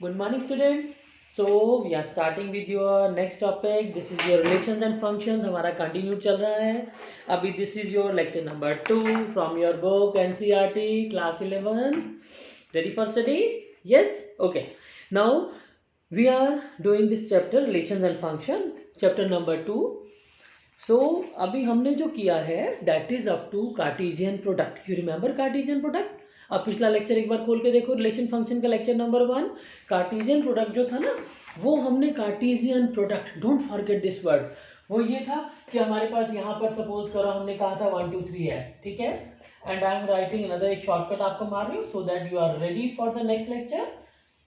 Good morning, students. So we are starting with your next topic. This is your relations and functions. हमारा continue चल रहा है अभी. This is your lecture number 2 from your book NCERT class 11. Ready for study? Yes. Okay. Now we are doing this chapter relations and functions, chapter number 2. So अभी हमने जो किया है that is up to Cartesian product. You remember Cartesian product? अब पिछला lecture एक बार खोल के देखो, रिलेशन फंक्शन का लेक्चर नंबर 1. कार्टेशियन प्रोडक्ट जो था ना, वो हमने Cartesian product, don't forget this word, वो ये था कि हमारे पास यहाँ पर सपोज करो हमने कहा था 1 2 3 है, ठीक है, and I am writing another एक शॉर्टकट आपको मार रही हूँ so that you are ready for the next lecture.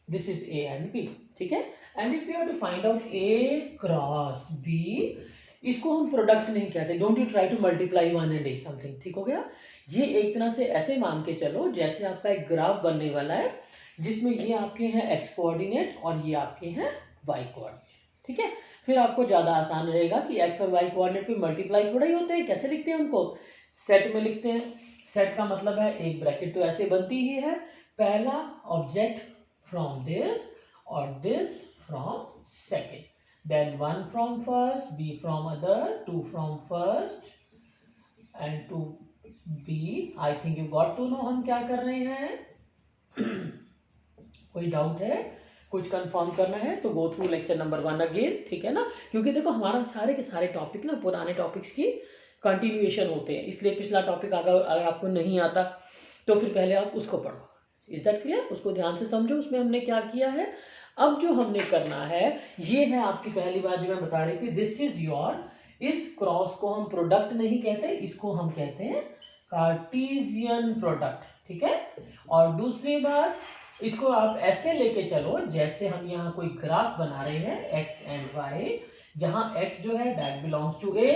This is A and B, ठीक है, and if you have to find out A cross B, इसको हम प्रोडक्ट नहीं कहते. Don't you try to multiply 1 and A something, ठीक हो गया. ये एक तरह से ऐसे मान के चलो जैसे आपका एक ग्राफ बनने वाला है जिसमें ये आपके हैं एक्स कोऑर्डिनेट और ये आपके हैं वाई कोऑर्डिनेट, ठीक है. फिर आपको ज़्यादा आसान रहेगा कि एक्स और वाई कोऑर्डिनेट कोई मल्टीप्लाई थोड़ा ही होते हैं. कैसे लिखते हैं उनको? सेट में लिखते हैं. सेट का मतलब है एक ब्रैकेट तो ऐसे बनती ही है, पहला ऑब्जेक्ट फ्रॉम दिस और this from second, then 1 from first, b from other, 2 from first and 2b. I think you got to know हम क्या कर रहे हैं. कोई डाउट है, कुछ कंफर्म करना है तो go through lecture number 1 again, ठीक है ना, क्योंकि देखो हमारा सारे के सारे टॉपिक ना पुराने टॉपिक्स की कंटिन्यूएशन होते हैं, इसलिए पिछला टॉपिक अगर आपको नहीं आता तो फिर पहले आप उसको पढ़ो. Is that clear? उसको ध्यान से समझो उसमें हमने क्या किया है. अब जो हमने करना है ये है आपकी पहली बात जो मैं बता रही थी, दिस इज योर, इस क्रॉस को हम प्रोडक्ट नहीं कहते, इसको हम कहते हैं कार्टेशियन प्रोडक्ट, ठीक है. और दूसरी बात, इसको आप ऐसे लेके चलो जैसे हम यहाँ कोई ग्राफ बना रहे हैं एक्स एंड वाई, जहां एक्स जो है that belongs to A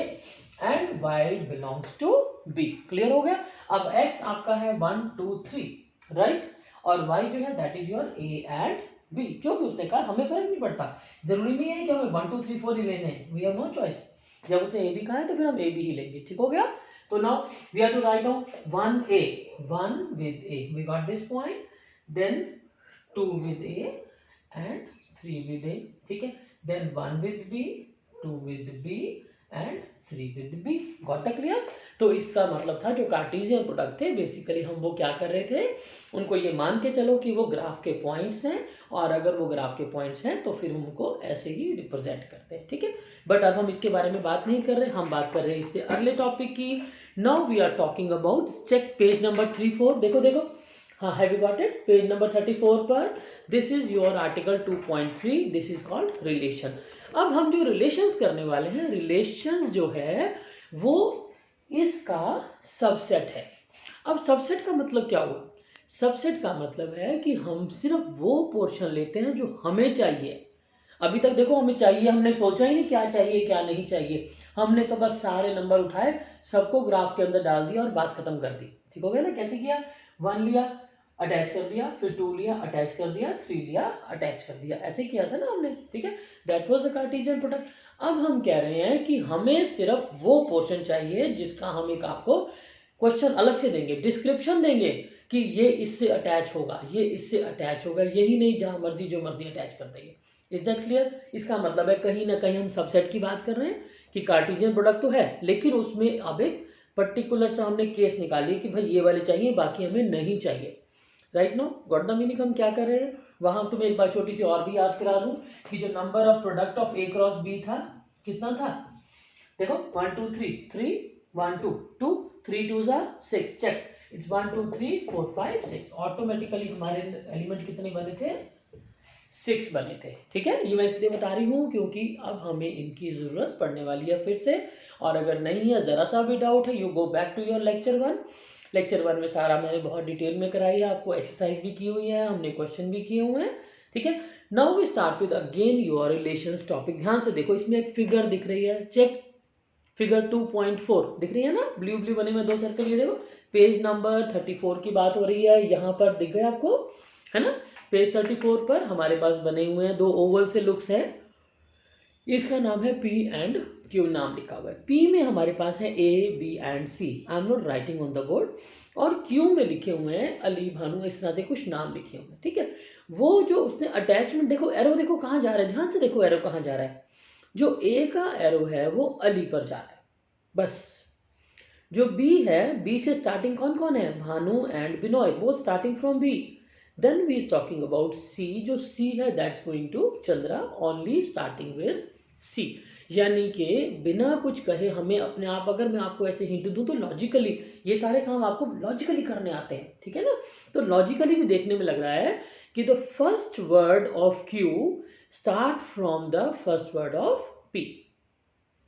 and Y belongs to B. Clear हो गया? अब एक्स आपका है 1 2 3, राइट, और वाई जो है that is your A and B. जो भी उसने कहा हमें फर्क नहीं पड़ता, जरूरी नहीं है कि हमें 1 2 3 4 ही लेने हैं, वी हैव नो चॉइस. जब उसने ए बी कहा है तो फिर हम ए बी ही लेंगे, ठीक हो गया. तो now we have to write down 1 A, 1 with A, we got this point, then 2 with A and 3 with A, ठीक है, then 1 with B, 2 with B and 3 with B. Got the clear? तो इसका मतलब था जो कार्टेशियन प्रोडक्ट थे basically हम वो क्या कर रहे थे, उनको ये मान के चलो कि वो ग्राफ के पॉइंट्स हैं, और अगर वो ग्राफ के पॉइंट्स हैं तो फिर उनको ऐसे ही रिप्रेजेंट करते हैं, ठीक है. बट अब हम इसके बारे में बात नहीं कर रहे, हम बात कर रहे हैं इससे अगले टॉपिक की. Now we are talking about, check page number 3 4, देखो देखो, हाँ, have you got it? Page number 34 पर this is your article 2.3, this is called relation. अब हम जो रिलेशंस करने वाले हैं, रिलेशंस जो है वो इसका सबसेट है. अब सबसेट का मतलब क्या हुआ? सबसेट का मतलब है कि हम सिर्फ वो पोर्शन लेते हैं जो हमें चाहिए. अभी तक देखो हमें चाहिए, हमने सोचा ही नहीं क्या चाहिए क्या नहीं चाहिए, हमने तो बस सारे नंबर उठाए, सबको ग्राफ के अंदर डाल दिया और बात खत्म कर दी. ठीक हो गया ना? कैसे किया? 1 लिया, अटैच कर दिया, फिर 2 लिया, अटैच कर दिया, 3 लिया, अटैच कर दिया, ऐसे किया था ना हमने, ठीक है. That was the Cartesian product. अब हम कह रहे हैं कि हमें सिर्फ वो पोर्शन चाहिए जिसका हम एक आपको क्वेश्चन अलग से देंगे, डिस्क्रिप्शन देंगे कि ये इससे अटैच होगा, ये इससे अटैच होगा, यही नहीं जहां मर्जी जो मर्जी अटैच कर देंगे. Is that clear? इसका मतलब है कहीं ना कहीं हम सबसेट की बात कर रहे हैं कि कार्टेशियन प्रोडक्ट तो है लेकिन उसमें अब एक पर्टिकुलर सा हमने केस निकाली कि भाई ये वाले चाहिए बाकी हमें नहीं चाहिए. Right know got the meaning? हम क्या कर रहे हैं वहां तुम्हें एक बार छोटी सी और भी याद करा दूं कि जो number of product of A cross B था कितना था. देखो 1 2 3 3 1 2 2 3 2 6, चेक, इट्स 1 2 3 4 5 6. ऑटोमेटिकली हमारे एलिमेंट कितने बने थे? 6 बने थे, ठीक है. ये मैं इसलिए बता रही हूँ क्योंकि अब हमें इनकी जरूरत पड़ने वाली है फिर से, और अगर नहीं है जरा सा भी डाउट है, you go back to your lecture 1. Lecture 1 में सारा मैंने बहुत डिटेल में कराई है, आपको एक्सरसाइज भी की हुई है, हमने क्वेश्चन भी किए हुए हैं, ठीक है. Now we start with again your relations topic. ध्यान से देखो, इसमें एक फिगर दिख रही है, चेक, फिगर 2.4 दिख रही है ना, ब्लू ब्लू बने हुए 2 सर्कल. ये देखो पेज नंबर 34 की बात हो रही है, यहाँ पर दिख गए आपको, है ना. पेज 34 पर हमारे पास बने हुए हैं 2 ओवल से लुक्स है, इसका नाम है पी एंड क्यू, नाम लिखा हुआ है। पी में हमारे पास है A B and C, I am not writing on the board. और क्यू में लिखे हुए हैं अली भानु, इस तरह से कुछ नाम लिखे हुए हैं, ठीक है। वो जो उसने अटैचमेंट, देखो एरो देखो कहाँ जा रहा है, ध्यान से देखो एरो कहाँ जा रहा है। जो ए का एरो है वो अली पर जा रहा है बस। जो बी है, बी से स्टार्टिंग कौन कौन है, Bhanu and Binoy, both starting from B. Then we is talking about C, जो सी है that's going to Chandra, only starting with C. यानी कि बिना कुछ कहे हमें अपने आप, अगर मैं आपको ऐसे हिंट दूं तो लॉजिकली ये सारे काम आपको लॉजिकली करने आते हैं, ठीक है ना। तो लॉजिकली भी देखने में लग रहा है कि the first word of Q start from the first word of P.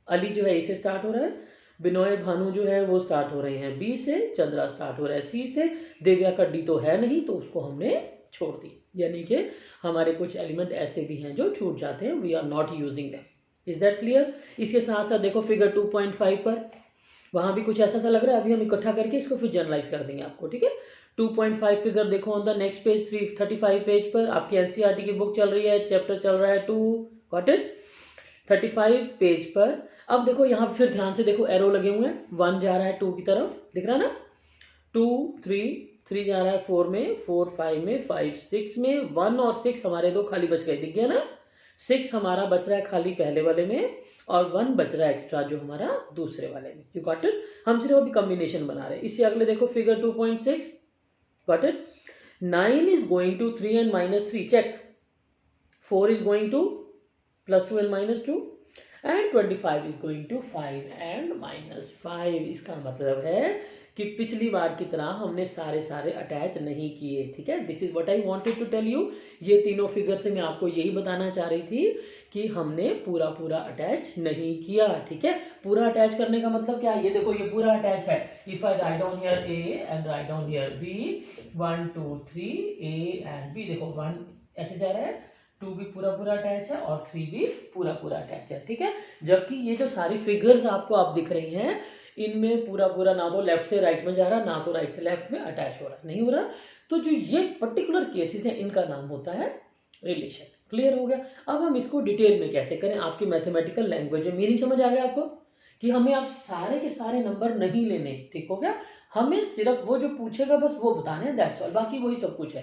Ali जो है ए से स्टार्ट हो रहा है, बिनोय भानु जो है वो स्टार्ट हो रहे हैं बी से, चंद्रा स्टार्ट हो रहा है सी से, दिव्या का डी तो है नहीं तो उसको हमने छोड़ दी। यानी कि हमारे कुछ एलिमेंट ऐसे भी हैं जो छूट जाते हैं, we are not using them. Is that clear? इसके साथ साथ देखो फिगर 2.5 पर, वहाँ भी कुछ ऐसा सा लग रहा है, अभी हम इकट्ठा करके इसको फिर जनरलाइज कर देंगे आपको, ठीक है। 2.5 फिगर देखो on the next page, 335 page पर आपकी एनसीईआरटी की बुक चल रही है, चैप्टर चल रहा है 2, गॉट इट, 35 पेज पर। अब देखो यहाँ फिर ध्यान से देखो, एरो लगे हुए हैं, 1 जा रहा है 2 की तरफ, दिख रहा है ना, 2 3 जा रहा है 4 में, 4 5 में, 5 6 में, 1 और 6 हमारे दो खाली बच गए, दिख गया ना। 6 हमारा बच रहा है खाली पहले वाले में, और 1 बच रहा है एक्स्ट्रा जो हमारा दूसरे वाले में, यू गॉट इट। हम सिर्फ अभी कॉम्बिनेशन बना रहे हैं। इससे अगले देखो figure 2.6, got it. 9 is going to 3 and -3, check. 4 is going to +2 and -2, and 25 is going to 5 and -5। इसका मतलब है कि पिछली बार की तरह हमने सारे अटैच नहीं किए, ठीक है। This is what I wanted to tell you. ये तीनों फिगर से मैं आपको यही बताना चाह रही थी कि हमने पूरा अटैच नहीं किया, ठीक है। पूरा अटैच करने का मतलब क्या है, ये देखो ये पूरा अटैच है। If I write down here A and write down here B, 1 2 3 A and B, देखो 1 ऐसे जा रहा है, 2 भी पूरा अटैच है और 3 भी पूरा अटैच है, ठीक है। जबकि ये जो सारी फिगर्स आपको आप दिख रही हैं, इनमें पूरा ना तो लेफ्ट से राइट में जा रहा, ना तो राइट से लेफ्ट में अटैच हो रहा, नहीं हो रहा। तो जो ये पर्टिकुलर केसेस हैं, इनका नाम होता है रिलेशन। क्लियर हो गया? अब हम इसको डिटेल में कैसे करें, आपकी मैथमेटिकल लैंग्वेज में मीनिंग समझ आ गया आपको कि हमें आप सारे के सारे नंबर नहीं लेने, ठीक हो गया। हमें सिर्फ वो जो पूछेगा बस वो बताने हैं, दैट्स ऑल, बाकी वही सब कुछ है,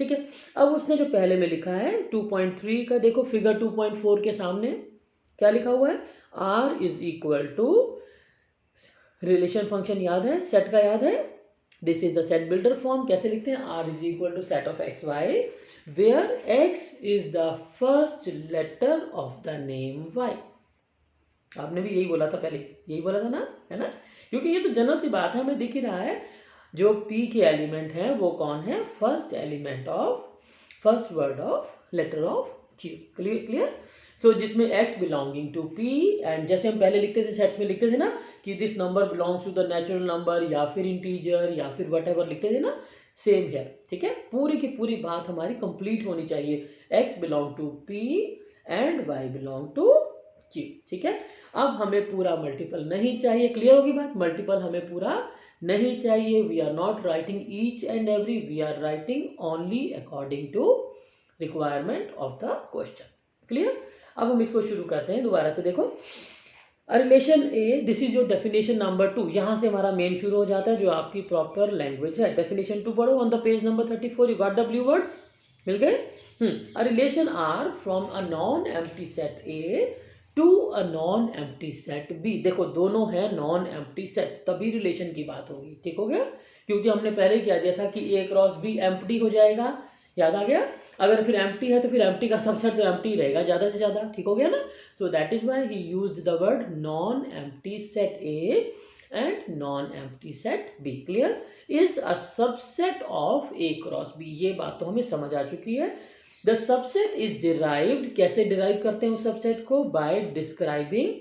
ठीक है। अब उसने जो पहले में लिखा है 2.3 का, देखो फिगर 2.4 के सामने क्या लिखा हुआ है, r is equal to, relation function याद है, सेट का याद है, this is the set builder form. कैसे लिखते हैं, r is equal to set of X Y where x is the first letter of the name y। आपने भी यही बोला था पहले, यही बोला था ना, है ना, क्योंकि ये तो जनरल सी बात है, हमें दिख ही रहा है जो p के एलिमेंट हैं वो कौन है, first element of first word of letter of q। Clear? So जिसमें x belonging to p, and जैसे हम पहले लिखते थे सेट्स में लिखते थे ना कि this number belongs to the natural number या फिर इंटीजर या फिर व्हाटएवर लिखते थे ना, सेम है, ठीक है। पूरी की पूरी बात हमारी कंप्लीट होनी चाहिए, x belong to p and y belong to q, ठीक है। अब हमें पूरा मल्टीपल नहीं चाहिए, क्लियर होगी बात, मल्टीपल हमें पूरा नहीं चाहिए। We are not writing each and every, we are writing only according to requirement of the question. Clear? अब हम इसको शुरू करते हैं दोबारा से। देखो relation A, this is your definition number 2, यहाँ से हमारा मेन शुरू हो जाता है जो आपकी प्रॉपर लैंग्वेज है। डेफिनेशन 2 पढ़ो on the page number 34, you got the blue words, मिल गए। A relation R from a non empty set A to a non empty set B. देखो दोनों है नॉन एम्प्टी सेट, तभी रिलेशन की बात होगी, ठीक हो गया, क्योंकि हमने पहले क्या दिया था कि ए क्रॉस बी एम्प्टी हो जाएगा, याद आ गया। अगर फिर एम्प्टी है तो फिर एम्प्टी का सबसेट तो एम्प्टी रहेगा ज़्यादा से ज़्यादा, ठीक हो गया ना। So that is why he used the word non empty set A and non empty set B. Clear? Is a subset of A cross B, ये बात तो हमें समझ आ चुकी है। द सबसेट इज डिराइव्ड, कैसे डिराइव करते हैं उस सबसेट को, by describing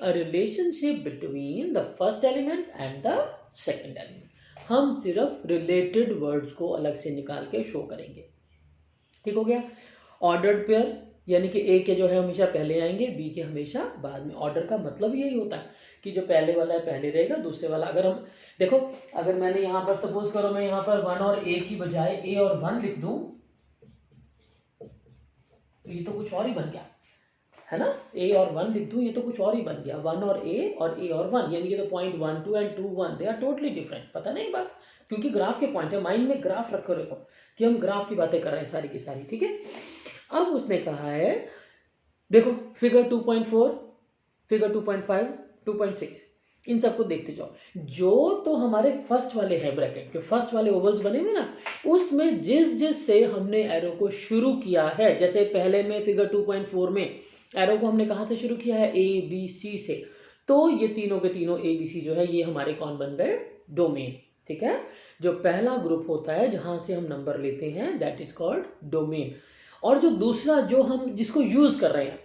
a relationship between the first element and the second element. हम सिर्फ रिलेटेड वर्ड्स को अलग से निकाल के शो करेंगे, ठीक हो गया। ऑर्डर्ड पेयर, यानी कि ए के जो है हमेशा पहले आएंगे, बी के हमेशा बाद में। ऑर्डर का मतलब यही होता है कि जो पहले वाला है पहले रहेगा, दूसरे वाला, अगर हम देखो, अगर मैंने यहाँ पर सपोज करो मैं यहाँ पर 1 और ए की बजाय ए और 1 लिख दूं तो ये तो कुछ और ही बन गया, है ना, ए और 1 लिख दूँ, ये तो कुछ और ही बन गया, 1 और ए और 1, यानी कि तो point 1 2 and 2 1 they are totally different. पता नहीं बात, क्योंकि ग्राफ के पॉइंट है, माइंड में ग्राफ रखो रखो कि हम ग्राफ की बातें कर रहे हैं सारी की सारी, ठीक है। अब उसने कहा है देखो फिगर 2.4, फिगर 2.5, 2.6, इन सबको देखते जाओ। जो तो हमारे फर्स्ट वाले है ब्रैकेट, जो फर्स्ट वाले ओवल्स बने हुए ना, उसमें जिस जिस से हमने एरो को शुरू किया है, जैसे पहले में फिगर 2.4 में एरो को हमने कहाँ से शुरू किया है, ए बी सी से, तो ये तीनों के तीनों ए बी सी जो है ये हमारे कौन बन गए, डोमेन, ठीक है। जो पहला ग्रुप होता है जहाँ से हम नंबर लेते हैं दैट इज कॉल्ड डोमेन। और जो दूसरा जो हम जिसको यूज कर रहे हैं,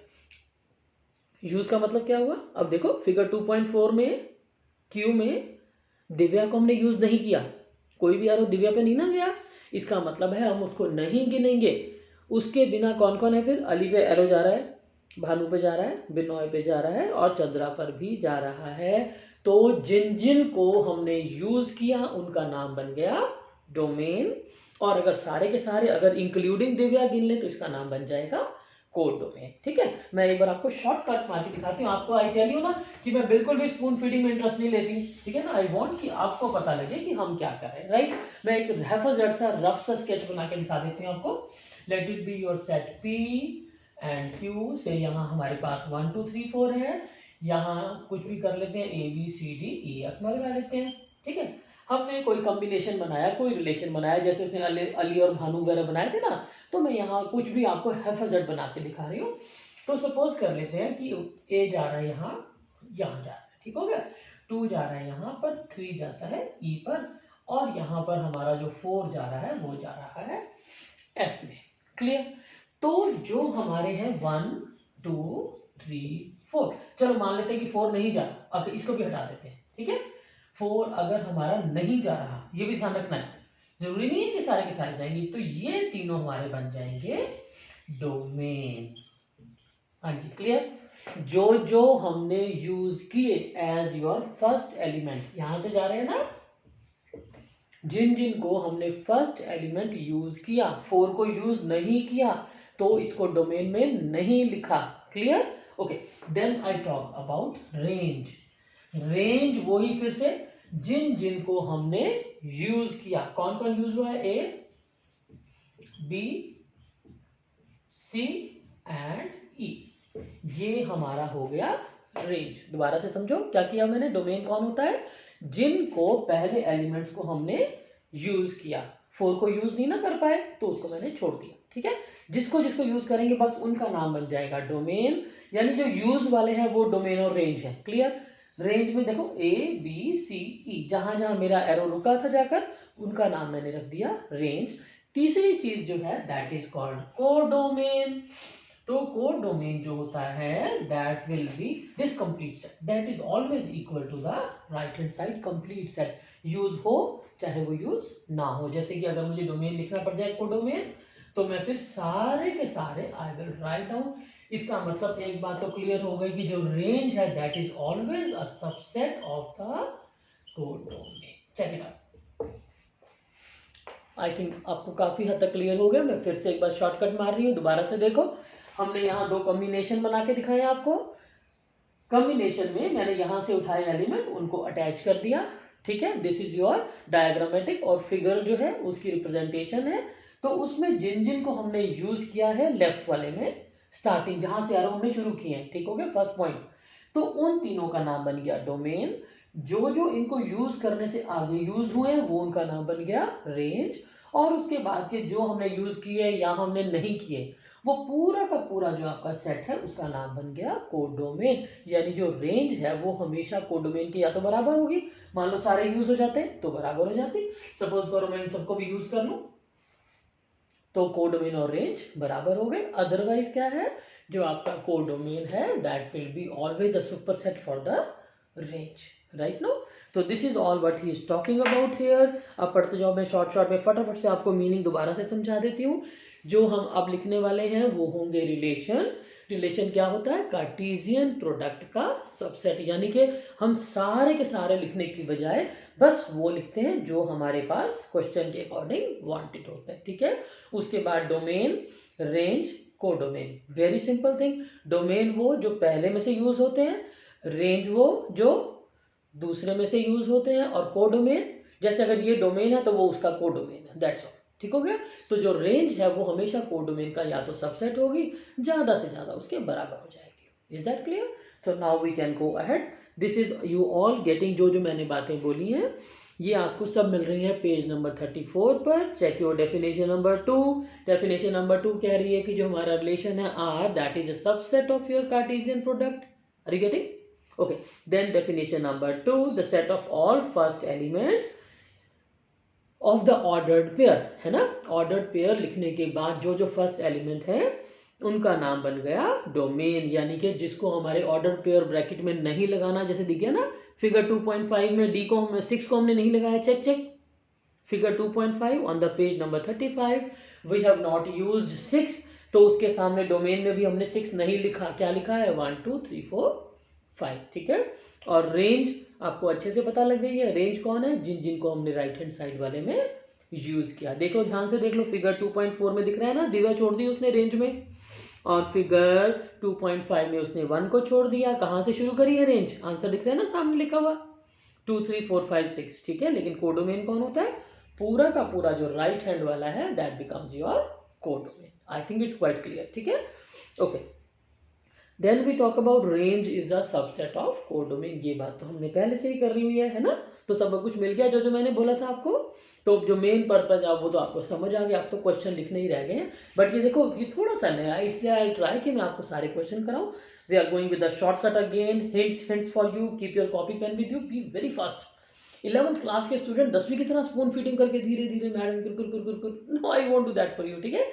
यूज का मतलब क्या हुआ, अब देखो फिगर 2.4 में क्यू में दिव्या को हमने यूज नहीं किया, कोई भी एरो दिव्या पे नहीं ना गया, इसका मतलब है हम उसको नहीं गिनेंगे। उसके बिना कौन कौन है, फिर अली पे एरो जा रहा है, भानु पे जा रहा है, बिनोय पे जा रहा है और चंद्रा पर भी जा रहा है। तो जिन जिन को हमने यूज किया उनका नाम बन गया डोमेन। और अगर सारे के सारे अगर इंक्लूडिंग दिव्या गिन ले तो इसका नाम बन जाएगा कोड डोमेन, ठीक है। मैं एक बार आपको शॉर्टकट मार के दिखाती हूँ। आपको आई टेल यू ना कि मैं बिल्कुल भी स्पून फीडिंग में इंटरेस्ट नहीं लेती, ठीक है ना। आई वांट कि आपको पता लगे कि हम क्या कर रहे हैं, राइट। मैं एक रफ सा स्केच बना के दिखा देती हूँ आपको। Let it be your set P and Q से, यहाँ हमारे पास 1 2 3 4 है, यहाँ कुछ भी कर लेते हैं, A B C D E F लगा लेते हैं, ठीक है। हमने कोई कॉम्बिनेशन बनाया, कोई रिलेशन बनाया, जैसे उसने अली और भानु वगैरह बनाए थे ना, तो मैं यहाँ कुछ भी आपको हेफाजत बना के दिखा रही हूँ। तो सपोज कर लेते हैं कि ए जा रहा है यहाँ जा रहा है, ठीक हो गया, 2 जा रहा है यहाँ पर, 3 जाता है ई पर, और यहाँ पर हमारा जो 4 जा रहा है वो जा रहा है एफ में, क्लियर। तो जो हमारे हैं 1 2 3 4, चलो मान लेते हैं कि 4 नहीं जा रहा, अब इसको भी हटा देते हैं, ठीक है। 4 अगर हमारा नहीं जा रहा, ये भी ध्यान रखना है, जरूरी नहीं है कि सारे के सारे जाएंगे, तो ये तीनों हमारे बन जाएंगे डोमेन। हाँ जी, क्लियर। जो जो हमने यूज किए एज योर फर्स्ट एलिमेंट, यहां से जा रहे हैं ना, जिन जिन को हमने फर्स्ट एलिमेंट यूज किया, 4 को यूज नहीं किया, तो इसको डोमेन में नहीं लिखा, clear, okay. Then I talk about range. Range वही फिर से जिन जिन को हमने यूज किया, कौन कौन यूज हुआ है, ए बी सी एंड ई, ये हमारा हो गया रेंज। दोबारा से समझो क्या किया मैंने, डोमेन कौन होता है, जिनको पहले एलिमेंट्स को हमने यूज किया, 4 को यूज नहीं ना कर पाए तो उसको मैंने छोड़ दिया, ठीक है। जिसको जिसको यूज करेंगे बस उनका नाम बन जाएगा डोमेन, यानी जो यूज वाले हैं वो डोमेन और रेंज है, क्लियर। रेंज में देखो ए बी सी ई, जहां जहां मेरा एरो रुका था जाकर उनका नाम मैंने रख दिया रेंज। तीसरी चीज जो है दैट इज कॉल्ड कोडोमेन। तो कोडोमेन जो होता है that will be this complete set, that is always equal to the right hand side complete set, use हो चाहे वो यूज ना हो। जैसे कि अगर मुझे डोमेन लिखना पड़ जाए कोडोमेन, तो मैं फिर सारे के सारे आई विल राइट डाउन। इसका मतलब एक बात तो क्लियर हो गई कि जो रेंज है that is always a subset of the codomain. Check it out. I think आपको काफी हद तक क्लियर हो गया। मैं फिर से एक बार शॉर्टकट मार रही हूँ, दोबारा से देखो। हमने यहाँ 2 कॉम्बिनेशन बना के दिखाए आपको। कॉम्बिनेशन में मैंने यहाँ से उठाए एलिमेंट, उनको अटैच कर दिया, ठीक है। दिस इज योर डायग्रामेटिक, और फिगर जो है उसकी रिप्रेजेंटेशन है। तो उसमें जिन जिन को हमने यूज किया है लेफ्ट वाले में, स्टार्टिंग जहां से एरो हमने शुरू किए हैं, ठीक हो गया, फर्स्ट पॉइंट, तो उन तीनों का नाम बन गया डोमेन। जो जो इनको यूज करने से आगे यूज हुए वो उनका नाम बन गया रेंज। और उसके बाद के जो हमने यूज किए या हमने नहीं किए, वो पूरा का पूरा जो आपका सेट है उसका नाम बन गया कोडोमेन। यानी जो रेंज है वो हमेशा कोडोमेन के या तो बराबर होगी, मान लो सारे यूज हो जाते हैं तो बराबर हो जाती, सपोज करो मैं इन सबको भी यूज कर लूं तो कोडोमेन और रेंज बराबर हो गए। अदरवाइज क्या है, जो आपका कोडोमेन है that will be always a superset for the range, right no. तो this is all what he is talking about here. अब पढ़ते जाओ, मैं शॉर्ट में फटाफट से आपको मीनिंग दोबारा से समझा देती हूँ। जो हम अब लिखने वाले हैं वो होंगे रिलेशन। रिलेशन क्या होता है, कार्टेशियन प्रोडक्ट का सबसेट, यानी कि हम सारे के सारे लिखने की बजाय बस वो लिखते हैं जो हमारे पास क्वेश्चन के अकॉर्डिंग वांटेड होता है, ठीक है। उसके बाद domain, range, codomain. Very simple thing. Domain वो जो पहले में से यूज होते हैं, रेंज वो जो दूसरे में से यूज होते हैं, और कोडोमेन जैसे अगर ये डोमेन है तो वो उसका कोडोमेन है, दैट्स ऑल। ठीक हो गया। तो जो रेंज है वो हमेशा कोडोमेन का या तो सबसेट होगी, ज़्यादा से ज़्यादा उसके बराबर हो जाएगी। Is that clear? So now we can go ahead. This is you all getting, जो जो मैंने बातें बोली हैं ये आपको सब मिल रही है पेज नंबर 34 पर। Check your definition number 2। Definition number 2 कह रही है कि जो हमारा रिलेशन है R that is a subset of your Cartesian product. Are you getting? Okay, then definition number 2, the set of all first elements of the ordered pair, है ना। ordered pair लिखने के बाद जो जो फर्स्ट एलिमेंट है उनका नाम बन गया डोमेन, यानी कि जिसको हमारे ऑर्डर्ड पेयर ब्रैकेट में नहीं लगाना, जैसे दिख गया ना फिगर 2.5 में डी को 6 को हमने नहीं लगाया, check check. Figure 2.5 on the page number 35 we have not used 6, तो उसके सामने डोमेन में भी हमने 6 नहीं लिखा। क्या लिखा है? 1 2 3 4 5। ठीक है। और रेंज आपको अच्छे से पता लग गई है। रेंज कौन है? जिनको हमने राइट हैंड साइड वाले में यूज किया। देख लो, ध्यान से देख लो, फिगर 2.4 में दिख रहा है ना, दिव्या छोड़ दी उसने रेंज में, और फिगर 2.5 में उसने 1 को छोड़ दिया। कहाँ से शुरू करी है रेंज? आंसर दिख रहा है ना सामने लिखा हुआ 2 3 4 5 6। ठीक है। लेकिन कोडोमेन कौन होता है? पूरा का पूरा जो राइट हैंड वाला है, that becomes your codomain. I think it's quite clear. ठीक है। Okay, then we talk about range is the subset of codomain. ये बात तो हमने पहले से ही कर ली हुई है ना। तो सब कुछ मिल गया जो जो मैंने बोला था आपको। तो जो मेन पर्पज है वो तो आपको समझ आ गया, आप तो क्वेश्चन लिखने ही रह गए हैं। बट ये देखो, ये थोड़ा सा नया है, इसलिए आई ट्राई कि मैं आपको सारे क्वेश्चन कराऊं। We are going with the shortcut again, hints for you, keep your copy pen with you, be very fast. 11th class के स्टूडेंट 10वीं की तरह स्पून फीडिंग करके धीरे धीरे मैडम कुर, no I won't do that for you. ठीक है।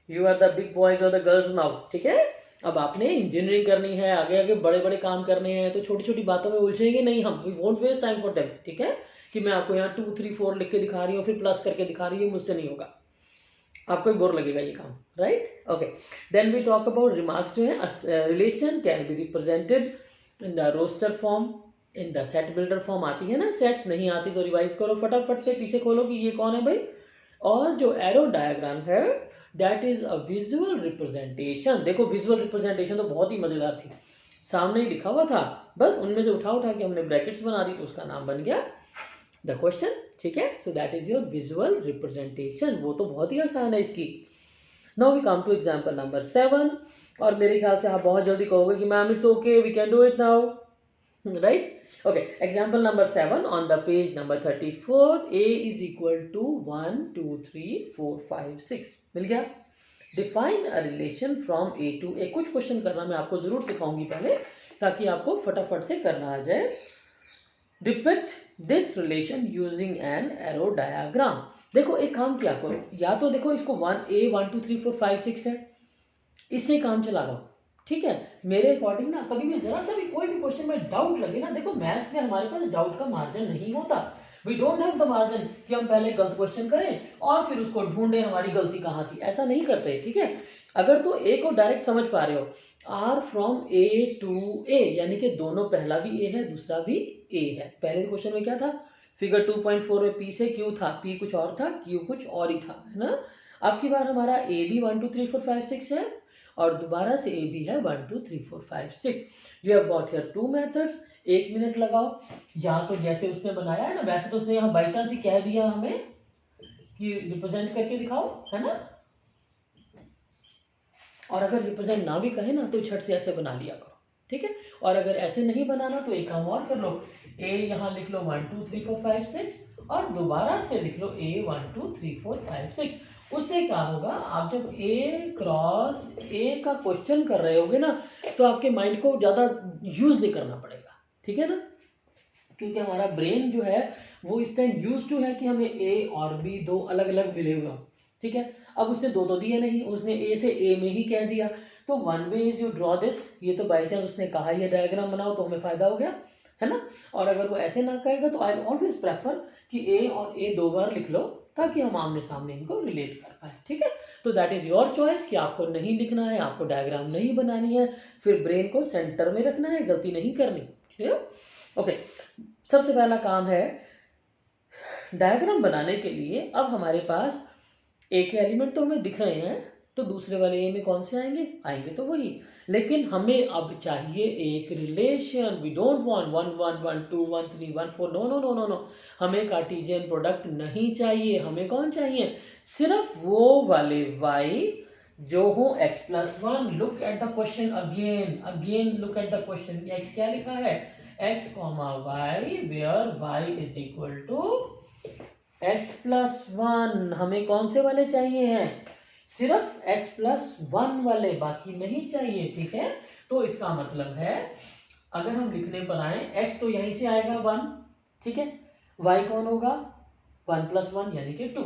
You are the big boys और द गर्ल्स नाउ। ठीक है। अब आपने इंजीनियरिंग करनी है, आगे आगे बड़े बड़े काम करने हैं, तो छोटी छोटी बातों में उलझेंगे नहीं हम। We won't waste time for them. ठीक है। कि मैं आपको यहाँ 2 3 4 लिख के दिखा रही हूँ, फिर प्लस करके दिखा रही हूँ, मुझसे नहीं होगा, आपको ही बोर लगेगा ये काम, right. Okay, then we talk about remarks जो है। Relation can be represented in the roster form, in the set builder form. आती है ना सेट्स, नहीं आती तो रिवाइज करो फटाफट से, पीछे खोलो कि ये कौन है भाई। और जो एरो डायग्राम है that is a visual representation. देखो, विजुअल रिप्रेजेंटेशन तो बहुत ही मजेदार थी, सामने ही लिखा हुआ था, बस उनमें से उठा उठा के हमने ब्रैकेट्स बना दी, तो उसका नाम बन गया द क्वेश्चन। ठीक है। So that is your visual representation. वो तो बहुत ही आसान है इसकी। Now we come to example number 7, और मेरे ख्याल से आप बहुत जल्दी कहोगे कि ma'am it's okay, we can do it now, right. Okay, example number 7 on the page number 34. A is equal to 1 2 3 4 5 6। मिल गया। Define a relation from A to A। कुछ क्वेश्चन करना मैं आपको जरूर सिखाऊंगी पहले, ताकि आपको फटाफट से करना आ जाए। Depict this relation using an arrow diagram। देखो, एक काम किया करो, या तो देखो इसको 1A 1 2 3 4 5 6 है, इससे काम चला लो। ठीक है। मेरे अकॉर्डिंग ना, कभी भी जरा सा भी कोई भी क्वेश्चन में डाउट लगे ना, देखो मैथ्स में हमारे पास डाउट का मार्जिन नहीं होता। We don't have the margin कि हम पहले गलत क्वेश्चन करें और फिर उसको ढूंढें हमारी गलती कहाँ थी, ऐसा नहीं करते। ठीक है। अगर तो ए को डायरेक्ट समझ पा रहे हो, आर फ्रॉम ए टू ए, यानी कि दोनों, पहला भी ए है दूसरा भी ए है। पहले क्वेश्चन में क्या था? फिगर 2.4 में पी से क्यू था, पी कुछ और था, क्यू कुछ और ही था, है ना। अब की बार हमारा ए भी 1 2 3 4 5 6 है, और दोबारा से ए भी है 1 2 3 4 5 6। You have got here 2 methods. 1 minute लगाओ, या तो जैसे उसने बनाया है ना, वैसे तो उसने यहाँ बाई चांस ही कह दिया हमें कि रिप्रेजेंट करके दिखाओ, है ना। और अगर रिप्रेजेंट ना भी कहे ना, तो छट से ऐसे बना लिया करो। ठीक है। और अगर ऐसे नहीं बनाना तो एक काम और कर लो, ए यहाँ लिख लो 1 2 3 4 5 6, और दोबारा से लिख लो ए 1 2 3 4 5 6। उससे क्या होगा, आप जब ए क्रॉस ए का क्वेश्चन कर रहे होगे ना, तो आपके माइंड को ज़्यादा यूज नहीं करना पड़ेगा। ठीक है ना, क्योंकि हमारा ब्रेन जो है वो इस टाइम यूज टू है कि हमें ए और बी दो अलग अलग मिले हुए हों। ठीक है। अब उसने दो तो दिए नहीं, उसने ए से ए में ही कह दिया, तो one way is you draw this. ये तो बाई चांस उसने कहा ये डायग्राम बनाओ, तो हमें फायदा हो गया, है ना। और अगर वो ऐसे ना कहेगा तो आई ऑलवेज प्रेफर कि ए और ए 2 बार लिख लो, ताकि हम आमने सामने इनको रिलेट कर पाए। ठीक है। तो दैट इज योर चॉइस कि आपको नहीं लिखना है, आपको डायग्राम नहीं बनानी है, फिर ब्रेन को सेंटर में रखना है, गलती नहीं करनी। क्लियर? ओके, सबसे पहला काम है डायग्राम बनाने के लिए। अब हमारे पास ए के एलिमेंट तो हमें दिख रहे हैं, तो दूसरे वाले ए में कौन से आएंगे, आएंगे तो वही। लेकिन हमें अब चाहिए एक relation, we don't want 1 1 1 2 1 3 1 4, no no no no no, हमें कार्टेशियन प्रोडक्ट नहीं चाहिए। हमें कौन चाहिए, सिर्फ वो वाले y जो हो x+1। Look at the question again, again look at the question. x क्या लिखा है, x, y, where y is equal to x+1। हमें कौन से वाले चाहिए हैं, सिर्फ x+1 वाले, बाकी नहीं चाहिए, ठीक है। तो इसका मतलब है अगर हम लिखने पर आए, x तो यहीं से आएगा 1, ठीक है, y कौन होगा 1+1 यानी कि 2,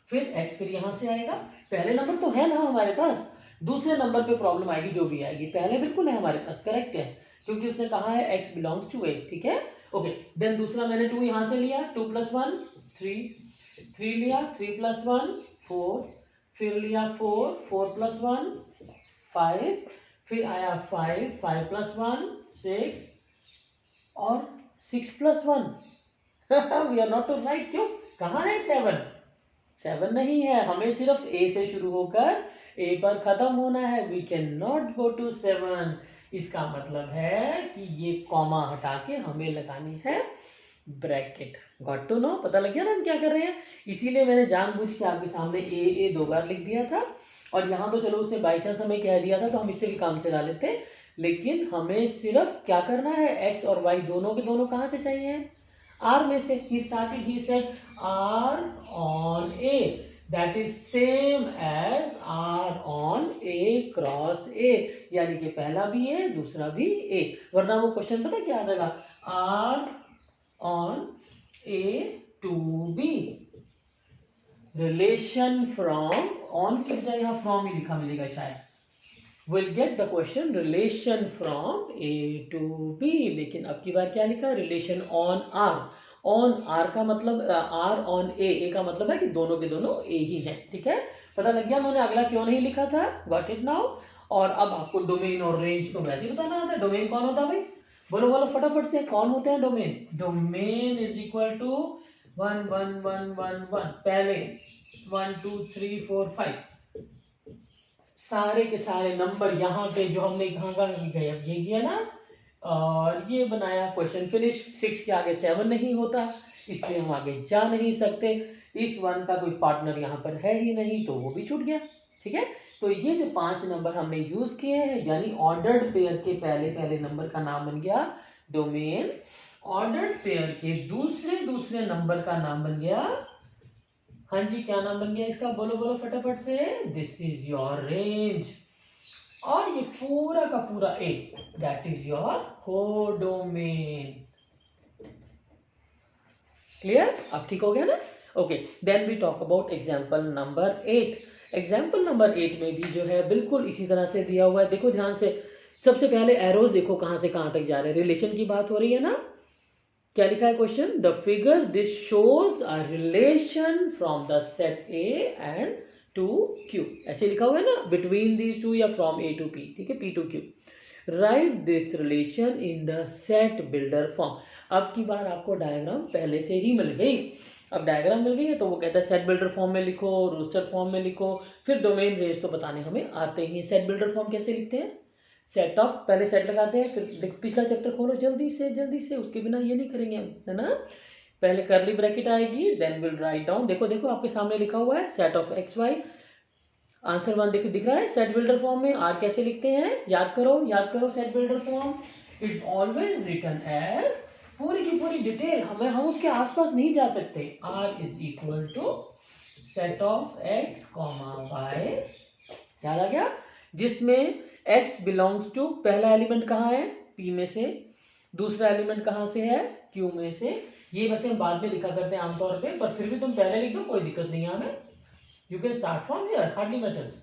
फिर x फिर यहां से आएगा। पहले नंबर तो है ना हमारे पास, दूसरे नंबर पे प्रॉब्लम आएगी जो भी आएगी, पहले बिल्कुल है हमारे पास, करेक्ट है, क्योंकि उसने कहा है x बिलोंग्स टू a, ठीक है। ओके, देन दूसरा मैंने 2 यहां से लिया, 2 + 1 3, 3 लिया, 3 + 1 4, फिर लिया 4, 4 + 1 5, फिर आया 5, 5 + 1 6 और 6 + 1 we are not to write, क्यों, कहाँ है 7, 7 नहीं है, हमें सिर्फ ए से शुरू होकर ए पर खत्म होना है, we can not go to 7। इसका मतलब है कि ये कॉमा हटा के हमें लगानी है ब्रैकेट। गॉट टू नो, पता लग गया ना हम क्या कर रहे हैं। इसीलिए मैंने जानबूझ के आपके सामने ए 2 बार लिख दिया था, और यहाँ तो चलो उसने बाई चांस हमें कह दिया था तो हम इससे भी काम चला लेते, लेकिन हमें सिर्फ क्या करना है, एक्स और वाई दोनों के दोनों कहाँ से चाहिए, आर में से। He started, he said R on A, that is same as R on A cross A, यानी कि पहला भी ए दूसरा भी ए, वरना वो क्वेश्चन पता क्या आ जाएगा, R on A to B, relation from, on की बजाय यहाँ फ्रॉम ही लिखा मिलेगा शायद, will get the question relation from A to B. लेकिन अब की बार क्या लिखा, relation on R, on R का मतलब आर ऑन ए का मतलब है कि दोनों के दोनों ए ही हैं, ठीक है। पता लग गया मैंने अगला क्यों नहीं लिखा था, गॉट इट नाउ। और अब आपको डोमेन और रेंज तो वैसे ही बताना आता है। डोमेन कौन होता है भाई, बोलो बोलो फटाफट से, कौन होते हैं domain, domain is equal to 1 1 1 1 1, पहले 1 2 3 4 5 सारे के सारे नंबर यहाँ पे जो हमने कहाँ का गए, अब ये किया ना और ये बनाया, क्वेश्चन फिनिश। 6 के आगे 7 नहीं होता, इसलिए हम आगे जा नहीं सकते। इस 1 का कोई पार्टनर यहाँ पर है ही नहीं, तो वो भी छूट गया, ठीक है। तो ये जो 5 नंबर हमने यूज किए हैं, यानी ऑर्डर्ड पेयर के पहले पहले नंबर का नाम बन गया डोमेन, ऑर्डर्ड पेयर के दूसरे दूसरे नंबर का नाम बन गया, हाँ जी क्या नाम बन गया इसका, बोलो बोलो फटाफट से, दिस इज योर रेंज। और ये पूरा का पूरा A, that is your codomain. Clear, अब ठीक हो गया ना। Okay, then we talk about example number 8। Example number 8 में भी जो है बिल्कुल इसी तरह से दिया हुआ है, देखो ध्यान से। सबसे पहले एरोज देखो कहां से कहां तक जा रहे हैं, रिलेशन की बात हो रही है ना। क्या लिखा है question, the figure this shows a relation from the set A and to Q, ऐसे लिखा हुआ है ना, बिटवीन दीज टू या फ्रॉम ए टू पी, ठीक है, P to Q. Right this relation in the set builder form. अब की बार आपको डायग्राम पहले से ही मिल गई, अब डायग्राम मिल गई है तो वो कहता है सेट बिल्डर फॉर्म में लिखो, रोस्टर फॉर्म में लिखो, फिर डोमेन रेंज तो बताने हमें आते ही। सेट बिल्डर फॉर्म कैसे लिखते हैं, सेट ऑफ, पहले सेट लगाते हैं, फिर देखो पिछला चैप्टर खोलो जल्दी से, उसके बिना ये नहीं करेंगे हम, है ना। पहले करली ब्रैकेट आएगी, देन विल राइट डाउन, देखो देखो आपके सामने लिखा हुआ है set of X Y. Answer 1 देखो दिख रहा है, सेट बिल्डर फॉर्म में आर कैसे लिखते हैं, याद करो set builder form, it's always written as, पूरी की पूरी डिटेल, हम उसके आसपास नहीं जा सकते। R is equal to set of X comma Y, याद आ गया, जिसमें x बिलोंग्स टू, पहला एलिमेंट कहाँ है, p में से, दूसरा एलिमेंट कहाँ से है, q में से। ये वैसे हम बाद में लिखा करते हैं आमतौर पे, पर फिर भी तुम पहले लिख दो, कोई दिक्कत नहीं है हमें, you can start from here, hardly matters,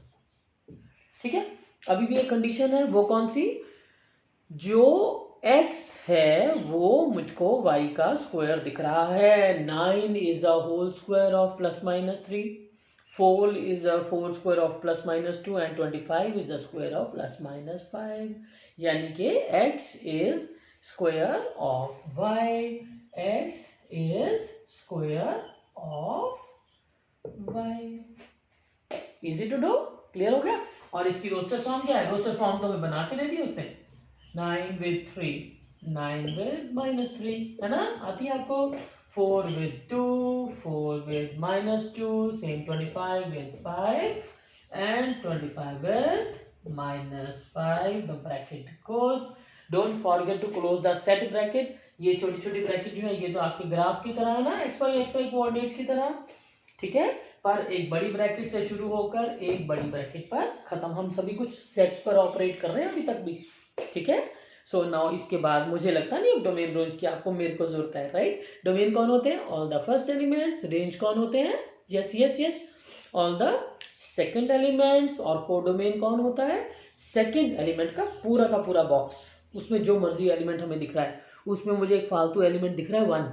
ठीक है। अभी भी एक कंडीशन है, वो कौन सी, जो x है वो मुझको y का स्क्वायर दिख रहा है। 9 is the whole square of ±3, 4 is the 4 square of ±2 and 25 is the square of ±5, यानी कि x is square of y, x is square of y। Easy to do, clear हो गया। और इसकी रोस्टर फॉर्म क्या है, रोस्टर फॉर्म तो हमें बना के दे दी उसने, 9 with 3, 9 with -3, है ना, आती है आपको। 4 with 2, 4 with -2, same 25 with 5 and 25 with -5. The bracket goes. Don't forget to close the set bracket. ये छोटी छोटी ब्रैकेट जो है ये तो आपके ग्राफ की तरह है ना, xy कोऑर्डिनेट्स की तरह, ठीक है। पर एक बड़ी ब्रैकेट से शुरू होकर एक बड़ी ब्रैकेट पर खत्म। हम सभी कुछ सेट्स पर ऑपरेट कर रहे हैं अभी तक भी, ठीक है। सो नाउ इसके बाद मुझे लगता नहीं अब डोमेन रेंज की आपको मेरे को जरूरत है, राइट। डोमेन कौन होते हैं, all the first elements. Range कौन होते हैं, yes yes yes, all the second elements. और कोडोमेन कौन होता है, सेकंड एलिमेंट का पूरा बॉक्स, उसमें जो मर्जी एलिमेंट हमें दिख रहा है, उसमें मुझे एक फालतू एलिमेंट दिख रहा है 1,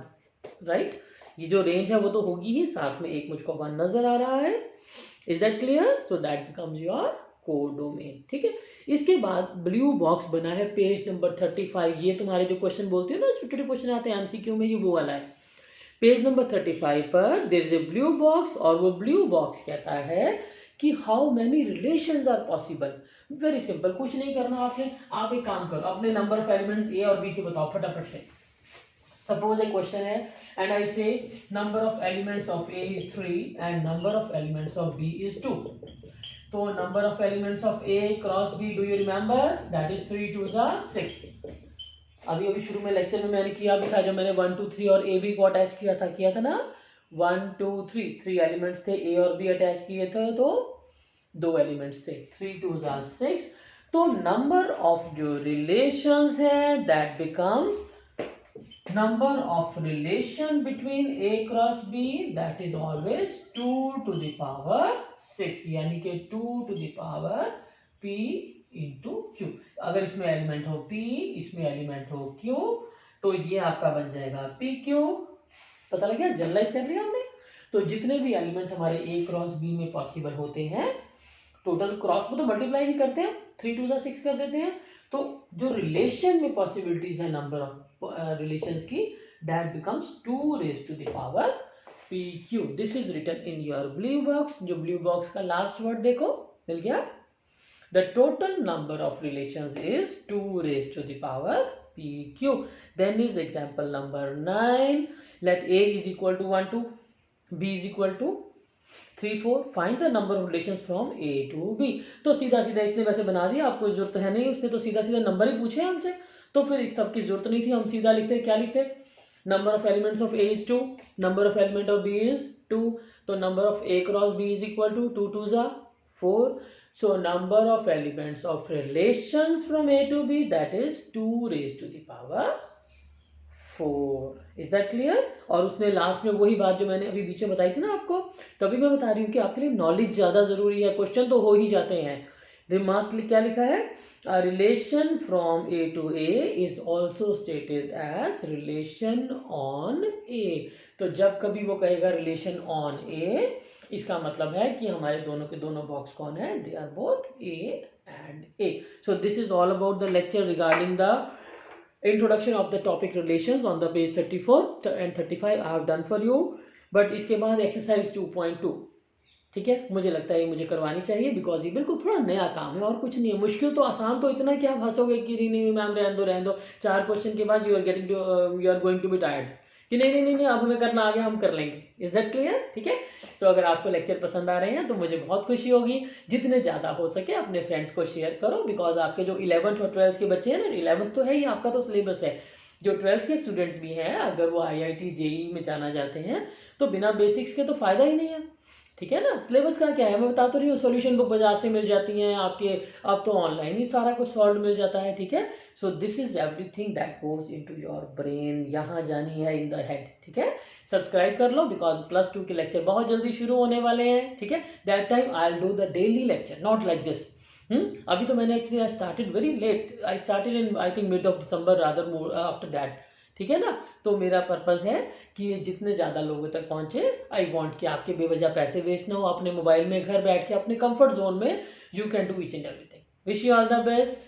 राइट। ये जो रेंज है वो तो होगी ही, साथ में एक मुझको 1 नजर आ रहा है। Is that clear, so that becomes your codomain, ठीक है। इसके बाद ब्लू बॉक्स बना है पेज नंबर 35। ये तुम्हारे जो क्वेश्चन बोलते हो ना, छोटे छोटे क्वेश्चन आते हैं एमसीक्यू में, ये वो वाला है। पेज नंबर 35 पर there is a blue box, और वो ब्लू बॉक्स कहता है कि how many relations are possible. Very simple, कुछ नहीं करना आपने, आप एक काम करो, अपने नंबर ऑफ एलिमेंट्स ए और बी के बताओ फटाफट से। सपोज ए क्वेश्चन है and I say number of elements of A is 3 and number of elements of B is 2। तो number of elements of A cross B, do you remember, that is 3 2 6। अभी शुरू में lecture में मैंने किया भी था, जब मैंने 1 2 3 और ए बी को अटैच किया था ना, 1 2 3 3 एलिमेंट्स थे, ए और बी अटैच किए थे तो 2 एलिमेंट्स थे, 3 2 6। तो नंबर ऑफ जो रिलेशंस है that becomes number of relation between a cross b, that is always 2 to the power 6, यानी कि 2 to the power p into q। अगर इसमें एलिमेंट हो p, इसमें एलिमेंट हो q, तो ये आपका बन जाएगा pq। पता लग गया, जनरलाइज कर लिया हमने। तो जितने भी एलिमेंट हमारे a क्रॉस b में पॉसिबल होते हैं, टोटल क्रॉस को तो मल्टीप्लाई ही करते हैं, 3 2 6 कर देते हैं। तो जो रिलेशन में पॉसिबिलिटीज है नंबर ऑफ रिलेशंस की, that becomes 2 raised to the power pq। This is written in your blue box. जो ब्लू बॉक्स का लास्ट वर्ड देखो, मिल गया। The total number of relations is 2 raised to the power pq। Then is example number 9, let a is equal to 1 2, b is equal to 3 4, find the number of relations from a to b। तो सीधा सीधा इसने वैसे बना दिया, आपको जरूरत है नहीं, उसने तो सीधा सीधा नंबर ही पूछे हमसे, तो फिर इस सब की जरूरत नहीं थी। हम सीधा लिखते, क्या लिखते, number of elements of a is 2, number of element of b is 2, तो number of a cross b is equal to 2 2 4। So number of elements of relations from a to b, that is 2 raised to the power 4। Is that clear. और उसने last में वही बात जो मैंने अभी बीच में बताई थी ना आपको, तभी मैं बता रही हूँ कि आपके लिए नॉलेज ज्यादा जरूरी है, क्वेश्चन तो हो ही जाते हैं। रिमार्क क्या लिखा है, a relation from a to a is also stated as relation on a। तो जब कभी वो कहेगा relation on a, इसका मतलब है कि हमारे दोनों के दोनों बॉक्स कौन है, they are both a and a। So this is all about the lecture regarding the introduction of the topic relations on the page 34 and 35 I have done for you। but इसके बाद exercise 2.2, ठीक है, मुझे लगता है ये मुझे करवानी चाहिए, बिकॉज ये बिल्कुल थोड़ा नया काम है और कुछ नहीं है। मुश्किल तो आसान तो इतना कि आप हंसोगे कि नहीं मैम रहने दो 4 क्वेश्चन के बाद you are going to be tired कि नहीं अब हमें करना आ गया, हम कर लेंगे। इज दैट क्लियर, ठीक है। सो अगर आपको लेक्चर पसंद आ रहे हैं तो मुझे बहुत खुशी होगी, जितने ज़्यादा हो सके अपने फ्रेंड्स को शेयर करो, बिकॉज आपके जो 11th और 12th के बच्चे हैं ना, 11th तो है ही आपका तो सिलेबस है, जो 12th के स्टूडेंट्स भी हैं, अगर वो IIT JEE में जाना चाहते हैं तो बिना बेसिक्स के तो फ़ायदा ही नहीं है, ठीक है ना। सिलेबस का क्या है, मैं बता तो रही हूँ, सॉल्यूशन बुक बाजार से मिल जाती हैं आपके, अब तो ऑनलाइन ही सारा कुछ सॉल्व मिल जाता है, ठीक है। So this is everything that goes into your brain, यहाँ जानी है इन द हेड, ठीक है। सब्सक्राइब कर लो, बिकॉज +2 के लेक्चर बहुत जल्दी शुरू होने वाले हैं, ठीक है। That time I will do the daily lecture, not like this. अभी तो मैंने actually I started very late, I started in I think mid of December rather more after that, ठीक है ना। तो मेरा पर्पस है कि ये जितने ज़्यादा लोगों तक पहुँचे, आई वांट कि आपके बेवजह पैसे वेस्ट ना हो, अपने मोबाइल में घर बैठ के अपने कंफर्ट जोन में you can do each and everything. Wish you all the best.